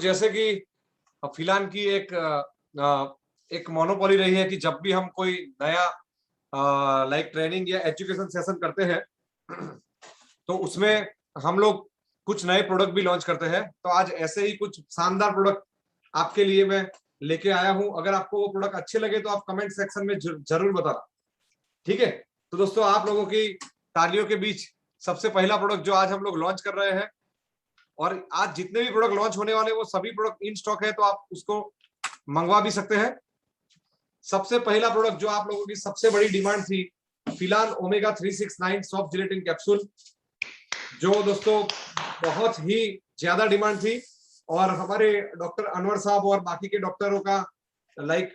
जैसे कि फिलहाल की एक मोनोपोली रही है कि जब भी हम कोई नया लाइक ट्रेनिंग या एजुकेशन सेशन करते हैं तो उसमें हम लोग कुछ नए प्रोडक्ट भी लॉन्च करते हैं। तो आज ऐसे ही कुछ शानदार प्रोडक्ट आपके लिए मैं लेके आया हूं। अगर आपको वो प्रोडक्ट अच्छे लगे तो आप कमेंट सेक्शन में जरूर बताना, ठीक है। तो दोस्तों, आप लोगों की तालियों के बीच सबसे पहला प्रोडक्ट जो आज हम लोग लॉन्च कर रहे हैं, और आज जितने भी प्रोडक्ट लॉन्च होने वाले वो सभी प्रोडक्ट इन स्टॉक है, तो आप उसको मंगवा भी सकते हैं। सबसे पहला प्रोडक्ट जो आप लोगों की सबसे बड़ी डिमांड थी, फिलहाल ओमेगा 369 सॉफ्ट जिलेटिन कैप्सूल, जो दोस्तों बहुत ही ज्यादा डिमांड थी। और हमारे डॉक्टर अनवर साहब और बाकी के डॉक्टरों का लाइक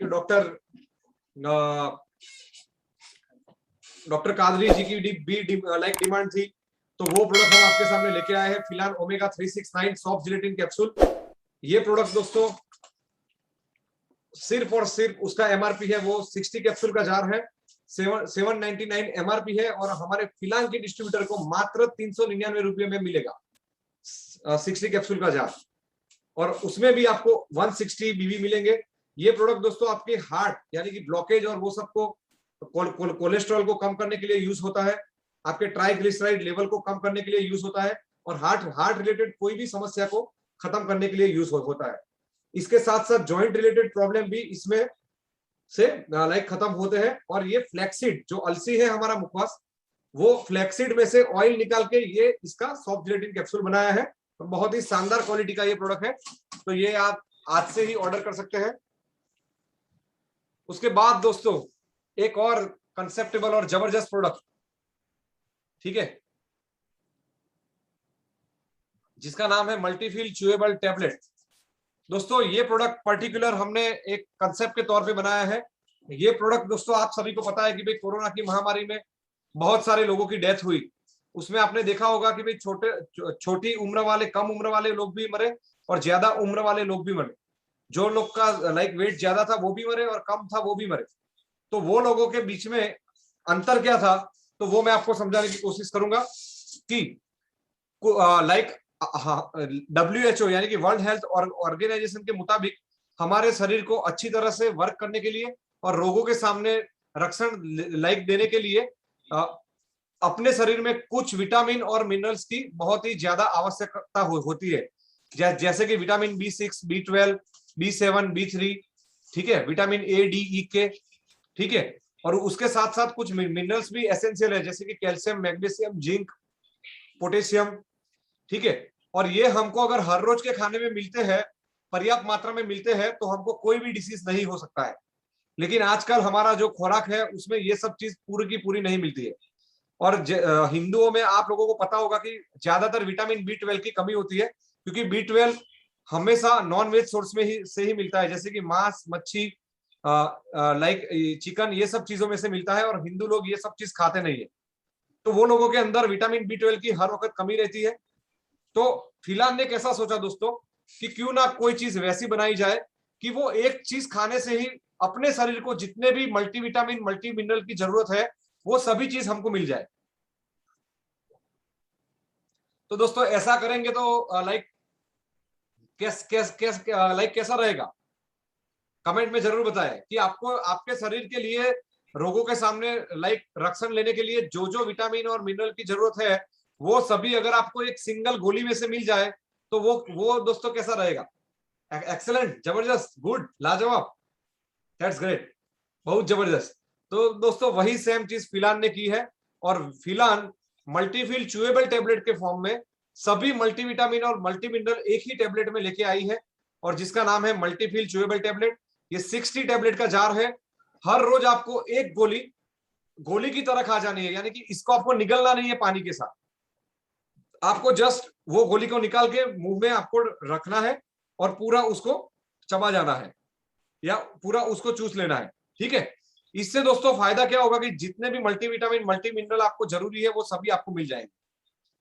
डॉक्टर कादरी जी की भी डिमांड थी। तो वो प्रोडक्ट हम आपके सामने लेके आए हैं, फिलहाल ओमेगा 369 सॉफ्ट जिलेटिन कैप्सूल। ये प्रोडक्ट दोस्तों सिर्फ और सिर्फ उसका एमआरपी है वो 60 कैप्सूल का जार है, 799 एमआरपी है, और हमारे फिलहाल के डिस्ट्रीब्यूटर को मात्र 399 रुपये में मिलेगा 60 कैप्सूल का जार, और उसमें भी आपको 160 बीवी मिलेंगे। ये प्रोडक्ट दोस्तों आपके हार्ट यानी कि ब्लॉकेज और वो सबको कोलेस्ट्रॉल को कम करने के लिए यूज होता है, आपके ट्राइग्लिसराइड लेवल को कम करने के लिए यूज होता है, और हार्ट रिलेटेड कोई भी समस्या को खत्म करने के लिए यूज होता है। इसके साथ साथ जॉइंट रिलेटेड प्रॉब्लम भी इसमें से लाइक खत्म होते हैं। और ये फ्लैक्सीड जो अलसी है हमारा मुखवास, वो फ्लैक्सीड में से ऑयल निकाल के ये इसका सॉफ्ट जिलेटिन कैप्सूल बनाया है। तो बहुत ही शानदार क्वालिटी का ये प्रोडक्ट है, तो ये आप आज से ही ऑर्डर कर सकते हैं। उसके बाद दोस्तों एक और कंसेप्टेबल और जबरदस्त प्रोडक्ट, ठीक है, जिसका नाम है मल्टीफिल च्यूएबल टैबलेट। दोस्तों ये प्रोडक्ट पर्टिकुलर हमने एक कंसेप्ट के तौर पे बनाया है। ये प्रोडक्ट दोस्तों आप सभी को पता है कि भाई कोरोना की महामारी में बहुत सारे लोगों की डेथ हुई। उसमें आपने देखा होगा कि भाई छोटी उम्र वाले, कम उम्र वाले लोग भी मरे और ज्यादा उम्र वाले लोग भी मरे। जो लोग का लाइक वेट ज्यादा था वो भी मरे और कम था वो भी मरे। तो वो लोगों के बीच में अंतर क्या था, तो वो मैं आपको समझाने की कोशिश करूंगा कि लाइक WHO यानी कि वर्ल्ड हेल्थ ऑर्गेनाइजेशन के मुताबिक हमारे शरीर को अच्छी तरह से वर्क करने के लिए और रोगों के सामने रक्षण लाइक देने के लिए अपने शरीर में कुछ विटामिन और मिनरल्स की बहुत ही ज्यादा आवश्यकता होती है, जैसे कि vitamin B6, B12, B7, B3, ठीक है, vitamin A, D, E, K, ठीक है। और उसके साथ साथ कुछ मिनरल्स भी एसेंशियल है, जैसे कि कैल्शियम, मैग्नीशियम, जिंक, पोटेशियम, ठीक है। और ये हमको अगर हर रोज के खाने में मिलते हैं, पर्याप्त मात्रा में मिलते हैं, तो हमको कोई भी डिसीज नहीं हो सकता है। लेकिन आजकल हमारा जो खुराक है उसमें ये सब चीज पूरी की पूरी नहीं मिलती है। और हिंदुओं में आप लोगों को पता होगा कि ज्यादातर विटामिन B12 की कमी होती है, क्योंकि B12 हमेशा नॉन वेज सोर्स में से ही मिलता है, जैसे कि मांस, मच्छी, लाइक चिकन, ये सब चीजों में से मिलता है, और हिंदू लोग ये सब चीज खाते नहीं है। तो वो लोगों के अंदर विटामिन B12 की हर वक्त कमी रहती है। तो फिलहाल ने कैसा सोचा दोस्तों कि क्यों ना कोई चीज वैसी बनाई जाए कि वो एक चीज खाने से ही अपने शरीर को जितने भी मल्टीविटामिन, मल्टी मिनरल की जरूरत है वो सभी चीज हमको मिल जाए। तो दोस्तों ऐसा करेंगे तो लाइक कैसा रहेगा, कमेंट में जरूर बताएं कि आपको आपके शरीर के लिए रोगों के सामने लाइक रक्षण लेने के लिए जो जो विटामिन और मिनरल की जरूरत है वो सभी अगर आपको एक सिंगल गोली में से मिल जाए तो वो दोस्तों कैसा रहेगा। एक्सेलेंट, जबरदस्त, गुड, लाजवाब, दैट्स ग्रेट, बहुत जबरदस्त। तो दोस्तों वही सेम चीज फिलहाल ने की है, और फिलहाल मल्टीफिल च्यूएबल टैबलेट के फॉर्म में सभी मल्टीविटामिन और मल्टी मिनरल एक ही टैबलेट में लेके आई है, और जिसका नाम है मल्टीफिल च्यूएबल टैबलेट। ये 60 टैबलेट का जार है। हर रोज आपको एक गोली की तरह खा जानी है, यानी कि इसको आपको निगलना नहीं है पानी के साथ, आपको जस्ट वो गोली को निकाल के मुंह में आपको रखना है और पूरा उसको चबा जाना है या पूरा उसको चूस लेना है, ठीक है। इससे दोस्तों फायदा क्या होगा कि जितने भी मल्टीविटामिन, मल्टी मिनरल आपको जरूरी है वो सभी आपको मिल जाएंगे,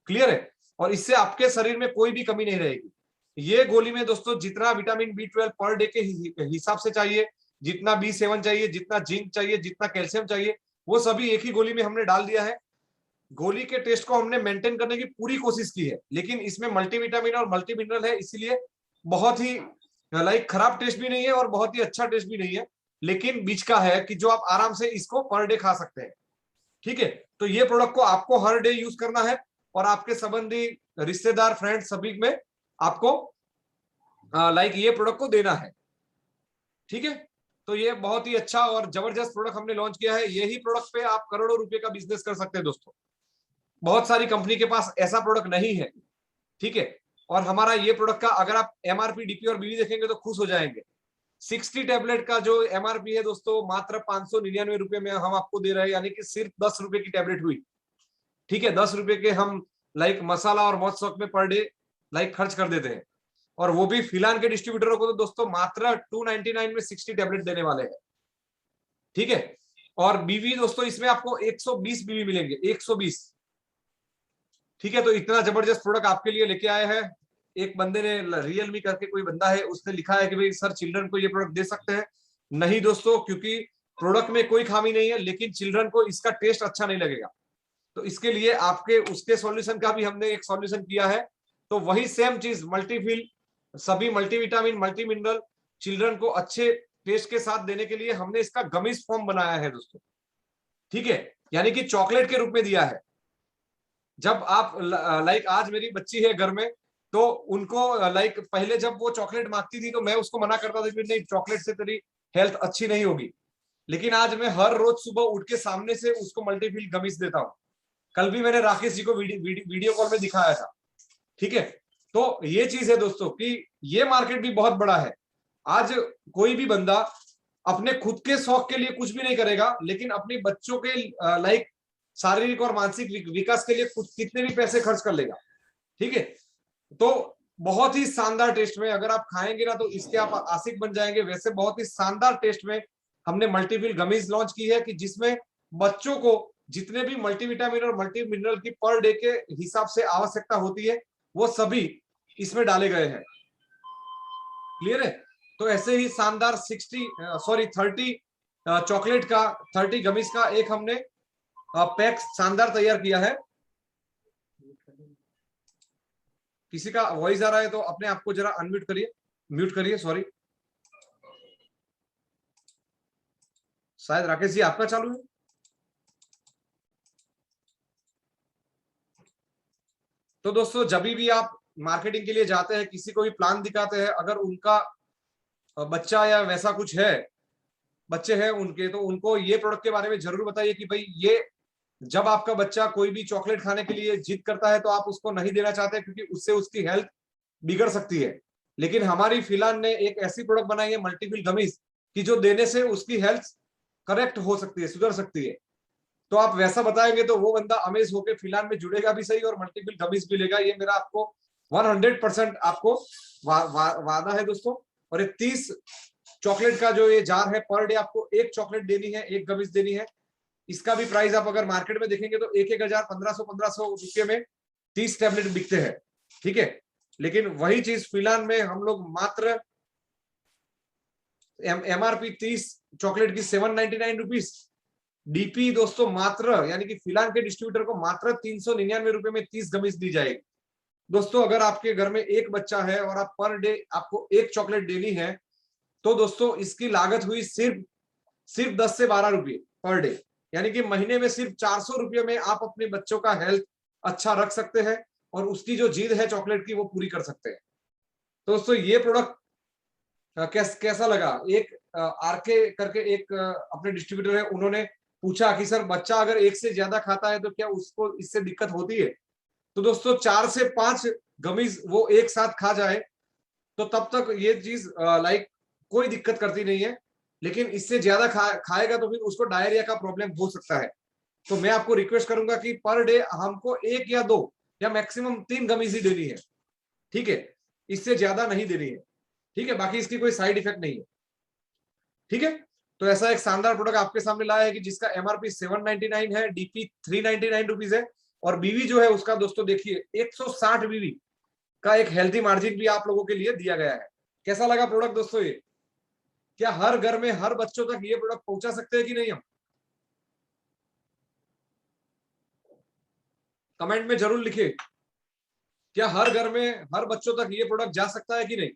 क्लियर है। और इससे आपके शरीर में कोई भी कमी नहीं रहेगी। ये गोली में दोस्तों जितना विटामिन B12 पर डे के हिसाब से चाहिए, जितना B7 चाहिए, जितना जिंक चाहिए, जितना कैल्शियम चाहिए, वो सभी एक ही गोली में हमने डाल दिया है। गोली के टेस्ट को हमने मेंटेन करने की पूरी कोशिश की है, लेकिन इसमें मल्टीविटामिन और मल्टी मिनरल है, इसीलिए बहुत ही लाइक खराब टेस्ट भी नहीं है और बहुत ही अच्छा टेस्ट भी नहीं है, लेकिन बीच का है कि जो आप आराम से इसको पर डे खा सकते हैं। ठीक है, तो ये प्रोडक्ट को आपको हर डे यूज करना है और आपके संबंधी, रिश्तेदार, फ्रेंड सभी में आपको लाइक ये प्रोडक्ट को देना है। ठीक है, तो ये बहुत ही अच्छा और जबरदस्त प्रोडक्ट हमने लॉन्च किया है। यही प्रोडक्ट पे आप करोड़ों रुपए का बिजनेस कर सकते हैं दोस्तों। बहुत सारी कंपनी के पास ऐसा प्रोडक्ट नहीं है। ठीक है, और हमारा ये प्रोडक्ट का अगर आप एमआरपी, डीपी और बीवी देखेंगे तो खुश हो जाएंगे। 60 टैबलेट का जो एमआरपी है दोस्तों, मात्र 599 रुपए में हम आपको दे रहे हैं, यानी कि सिर्फ 10 रुपए की टैबलेट हुई। ठीक है, 10 रुपए के हम लाइक मसाला और मौत शौक में पर डे लाइक खर्च कर देते हैं, और वो भी फिलहाल के डिस्ट्रीब्यूटरों को तो दोस्तों मात्र 299 में 60 टैबलेट देने वाले हैं। ठीक है, और बीवी दोस्तों इसमें आपको 120 बीवी मिलेंगे, 120। ठीक है, तो इतना जबरदस्त प्रोडक्ट आपके लिए लेके आए हैं। एक बंदे ने, रियलमी करके कोई बंदा है, उसने लिखा है कि भाई सर चिल्ड्रन को ये प्रोडक्ट दे सकते हैं। नहीं दोस्तों, क्योंकि प्रोडक्ट में कोई खामी नहीं है, लेकिन चिल्ड्रन को इसका टेस्ट अच्छा नहीं लगेगा। तो इसके लिए आपके उसके सॉल्यूशन का भी हमने एक सॉल्यूशन किया है। तो वही सेम चीज मल्टीफिल, सभी मल्टीविटामिन, मल्टी मिनरल चिल्ड्रन को अच्छे टेस्ट के साथ देने के लिए हमने इसका गमिस फॉर्म बनाया है दोस्तों। ठीक है, यानी कि चॉकलेट के रूप में दिया है। जब आप लाइक आज मेरी बच्ची है घर में, तो उनको लाइक पहले जब वो चॉकलेट मांगती थी तो मैं उसको मना करता था कि नहीं, चॉकलेट से तेरी हेल्थ अच्छी नहीं होगी। लेकिन आज मैं हर रोज सुबह उठ के सामने से उसको मल्टीफिल गमिस देता हूँ। कल भी मैंने राकेश जी को वीडियो कॉल में दिखाया था। ठीक है, तो ये चीज है दोस्तों कि ये मार्केट भी बहुत बड़ा है। आज कोई भी बंदा अपने खुद के शौक के लिए कुछ भी नहीं करेगा, लेकिन अपने बच्चों के लाइक शारीरिक और मानसिक विकास के लिए कुछ कितने भी पैसे खर्च कर लेगा। ठीक है, तो बहुत ही शानदार टेस्ट में अगर आप खाएंगे ना तो इसके आप आशिक बन जाएंगे। वैसे बहुत ही शानदार टेस्ट में हमने मल्टीफिल गमीज लॉन्च की है कि जिसमें बच्चों को जितने भी मल्टीविटामिन और मल्टी मिनरल की पर डे के हिसाब से आवश्यकता होती है वो सभी इसमें डाले गए हैं। क्लियर है? तो ऐसे ही शानदार 30 चॉकलेट का, 30 गमीज का एक हमने पैक शानदार तैयार किया है। किसी का वॉइस आ रहा है तो अपने आप को जरा अनम्यूट करिए, म्यूट करिए, सॉरी। शायद राकेश जी आपका चालू है। तो दोस्तों जब भी आप मार्केटिंग के लिए जाते हैं, किसी को भी प्लान दिखाते हैं, अगर उनका बच्चा या वैसा कुछ है, बच्चे हैं उनके, तो उनको ये प्रोडक्ट के बारे में जरूर बताइए कि भाई ये, जब आपका बच्चा कोई भी चॉकलेट खाने के लिए जिद करता है तो आप उसको नहीं देना चाहते, क्योंकि उससे उसकी हेल्थ बिगड़ सकती है। लेकिन हमारी फिलहाल ने एक ऐसी प्रोडक्ट बनाई है मल्टीपल गमीज की जो देने से उसकी हेल्थ करेक्ट हो सकती है, सुधर सकती है। तो आप वैसा बताएंगे तो वो बंदा अमेज होकर फिलहाल में जुड़ेगा भी सही और मल्टीपल गमीज भी लेगा। ये मेरा आपको 100% आपको वादा है दोस्तों। और ये 30 चॉकलेट का जो ये जार है, पर डे आपको एक चॉकलेट देनी है, एक गमीज देनी है। इसका भी प्राइस आप अगर मार्केट में देखेंगे तो 1,000 1500 रुपये में 30 टैबलेट बिकते हैं। ठीक है, लेकिन वही चीज फिलहाल में हम लोग मात्र एमआरपी 30 चॉकलेट की 799 रुपीज, डीपी दोस्तों मात्र, यानी कि फिलहाल के डिस्ट्रीब्यूटर को मात्र 399 रुपए में 30 गमीज दी जाएगी। दोस्तों अगर आपके घर में एक बच्चा है और आप पर डे आपको एक चॉकलेट देनी है, तो दोस्तों इसकी लागत हुई सिर्फ सिर्फ 10 से 12 रुपये पर डे, यानी कि महीने में सिर्फ 400 रुपये में आप अपने बच्चों का हेल्थ अच्छा रख सकते हैं और उसकी जो जिद है चॉकलेट की वो पूरी कर सकते हैं। तो दोस्तों ये प्रोडक्ट कैसा लगा? एक आरके करके एक अपने डिस्ट्रीब्यूटर है, उन्होंने पूछा कि सर बच्चा अगर एक से ज्यादा खाता है तो क्या उसको इससे दिक्कत होती है? तो दोस्तों 4 से 5 गमीज वो एक साथ खा जाए तो तब तक ये चीज लाइक कोई दिक्कत करती नहीं है। लेकिन इससे ज्यादा खाएगा तो फिर उसको डायरिया का प्रॉब्लम हो सकता है। तो मैं आपको रिक्वेस्ट करूंगा कि पर डे हमको 1 या 2 या मैक्सिमम 3 गमीज ही देनी है। ठीक है, इससे ज्यादा नहीं देनी है। ठीक है, बाकी इसकी कोई साइड इफेक्ट नहीं है। ठीक है, तो ऐसा एक शानदार प्रोडक्ट आपके सामने लाया है कि जिसका एमआरपी 799 है, डीपी 399 रुपीज है, और बीवी जो है उसका दोस्तों देखिए 160 बीवी का एक हेल्थी मार्जिन भी आप लोगों के लिए दिया गया है। कैसा लगा प्रोडक्ट दोस्तों? ये क्या हर घर में हर बच्चों तक ये प्रोडक्ट पहुंचा सकते हैं कि नहीं? हम कमेंट में जरूर लिखिए, क्या हर घर में हर बच्चों तक ये प्रोडक्ट जा सकता है कि नहीं?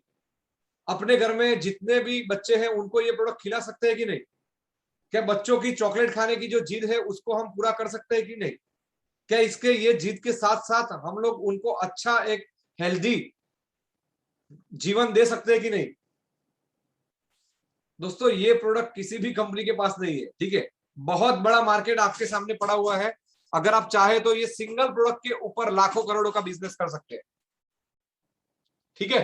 अपने घर में जितने भी बच्चे हैं उनको ये प्रोडक्ट खिला सकते हैं कि नहीं? क्या बच्चों की चॉकलेट खाने की जो जिद है उसको हम पूरा कर सकते हैं कि नहीं? क्या इसके ये जिद के साथ साथ हम लोग उनको अच्छा एक हेल्दी जीवन दे सकते हैं कि नहीं? दोस्तों ये प्रोडक्ट किसी भी कंपनी के पास नहीं है, ठीक है। बहुत बड़ा मार्केट आपके सामने पड़ा हुआ है। अगर आप चाहे तो ये सिंगल प्रोडक्ट के ऊपर लाखों करोड़ों का बिजनेस कर सकते हैं, ठीक है।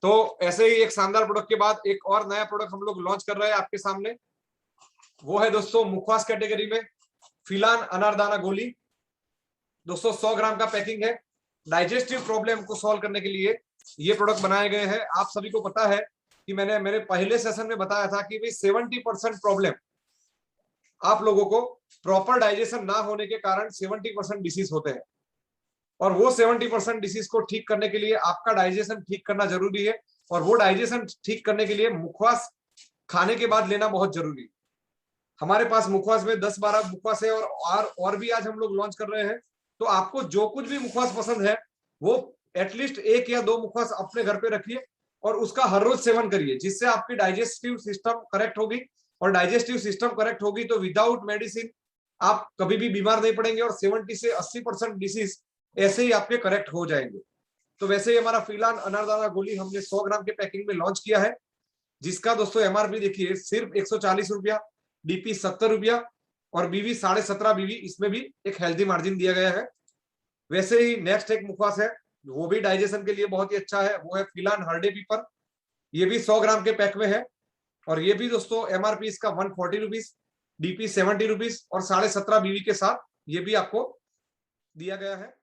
तो ऐसे ही एक शानदार प्रोडक्ट के बाद एक और नया प्रोडक्ट हम लोग लॉन्च कर रहे हैं आपके सामने। वो है दोस्तों मुखवास कैटेगरी में फिलान अनारदाना गोली। दोस्तों 100 ग्राम का पैकिंग है। डाइजेस्टिव प्रॉब्लम को सॉल्व करने के लिए ये प्रोडक्ट बनाए गए हैं। आप सभी को पता है कि मैंने मेरे पहले सेशन में बताया था कि भाई 70% प्रॉब्लम आप लोगों को प्रॉपर डाइजेशन ना होने के कारण 70% डिसीज होते हैं, और वो 70% डिसीज को ठीक करने के लिए आपका डाइजेशन ठीक करना जरूरी है। और वो डाइजेशन ठीक करने के लिए मुखवास खाने के बाद लेना बहुत जरूरी है। हमारे पास मुखवास में 10-12 मुखवास है, और भी आज हम लोग लॉन्च कर रहे हैं। तो आपको जो कुछ भी मुखवास पसंद है वो एटलीस्ट 1 या 2 मुखवास अपने घर पे रखिए और उसका हर रोज सेवन करिए, जिससे आपकी डाइजेस्टिव सिस्टम करेक्ट होगी। और डाइजेस्टिव सिस्टम करेक्ट होगी तो विदाउट मेडिसिन आप कभी भी बीमार नहीं पड़ेंगे, और 70 से 80% डिसीज ऐसे ही आपके करेक्ट हो जाएंगे। तो वैसे ही हमारा फिलान अनारदाना गोली हमने 100 ग्राम के पैकिंग में लॉन्च किया है, जिसका दोस्तों एमआरपी देखिए सिर्फ 140 रुपया, डीपी 70 रुपया, और बीवी 17.5 बीवी, इसमें भी एक हेल्दी मार्जिन दिया गया है। वैसे ही नेक्स्ट एक मुखवास है, वो भी डाइजेशन के लिए बहुत ही अच्छा है, वो है फिलान हरडे पीपर। ये भी 100 ग्राम के पैक में है, और ये भी दोस्तों एमआरपी इसका 140 रुपीज, डीपी 70 रुपीज, और 17.5 बीवी के साथ ये भी आपको दिया गया है।